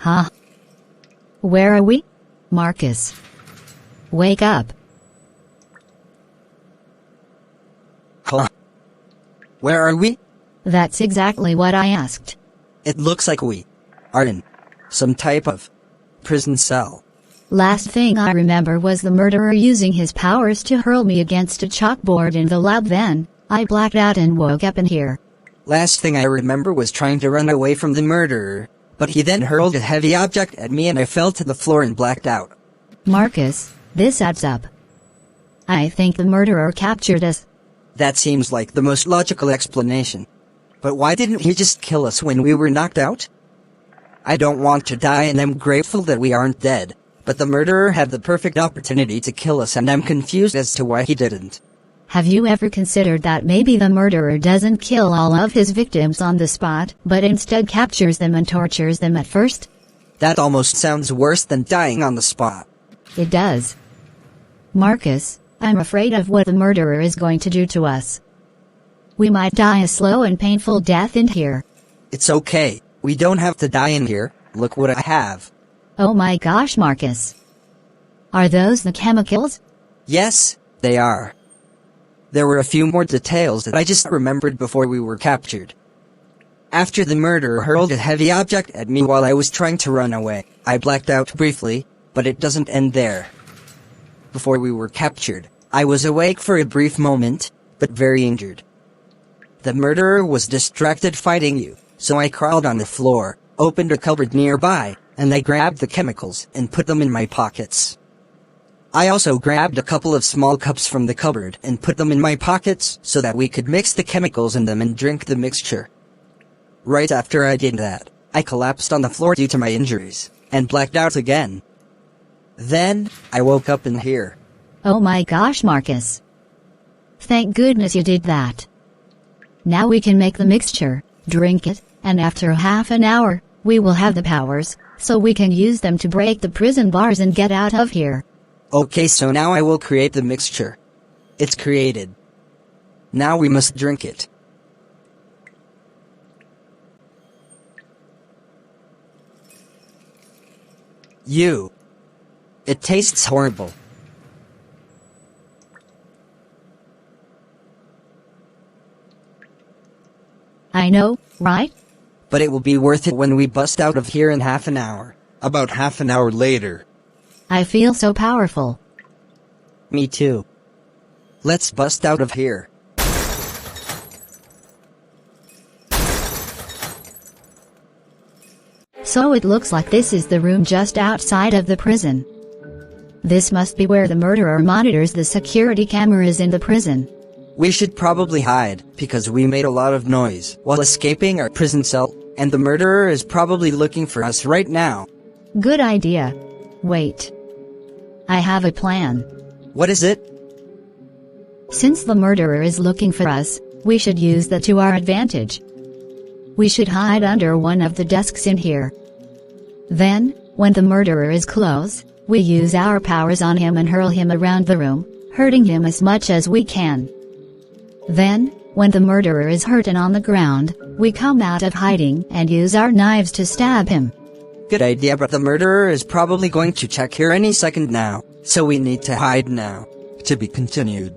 Huh? Where are we? Marcus. Wake up. Huh? Where are we? That's exactly what I asked. It looks like we are in some type of prison cell. Last thing I remember was the murderer using his powers to hurl me against a chalkboard in the lab. Then I blacked out and woke up in here. Last thing I remember was trying to run away from the murderer, but he then hurled a heavy object at me and I fell to the floor and blacked out. Marcus, this adds up. I think the murderer captured us. That seems like the most logical explanation. But why didn't he just kill us when we were knocked out? I don't want to die and I'm grateful that we aren't dead, but the murderer had the perfect opportunity to kill us and I'm confused as to why he didn't. Have you ever considered that maybe the murderer doesn't kill all of his victims on the spot, but instead captures them and tortures them at first? That almost sounds worse than dying on the spot. It does. Marcus, I'm afraid of what the murderer is going to do to us. We might die a slow and painful death in here. It's okay. We don't have to die in here. Look what I have. Oh my gosh, Marcus. Are those the chemicals? Yes, they are. There were a few more details that I just remembered before we were captured. After the murderer hurled a heavy object at me while I was trying to run away, I blacked out briefly, but it doesn't end there. Before we were captured, I was awake for a brief moment, but very injured. The murderer was distracted fighting you, so I crawled on the floor, opened a cupboard nearby, and I grabbed the chemicals and put them in my pockets. I also grabbed a couple of small cups from the cupboard and put them in my pockets so that we could mix the chemicals in them and drink the mixture. Right after I did that, I collapsed on the floor due to my injuries, and blacked out again. Then, I woke up in here. Oh my gosh, Marcus. Thank goodness you did that. Now we can make the mixture, drink it, and after half an hour, we will have the powers, so we can use them to break the prison bars and get out of here. Okay, so now I will create the mixture. It's created. Now we must drink it. It tastes horrible. I know, right? But it will be worth it when we bust out of here in half an hour. About half an hour later. I feel so powerful. Me too. Let's bust out of here. So it looks like this is the room just outside of the prison. This must be where the murderer monitors the security cameras in the prison. We should probably hide, because we made a lot of noise while escaping our prison cell, and the murderer is probably looking for us right now. Good idea. Wait. I have a plan. What is it? Since the murderer is looking for us, we should use that to our advantage. We should hide under one of the desks in here. Then, when the murderer is close, we use our powers on him and hurl him around the room, hurting him as much as we can. Then, when the murderer is hurt and on the ground, we come out of hiding and use our knives to stab him. Good idea, but the murderer is probably going to check here any second now, so we need to hide now. To be continued.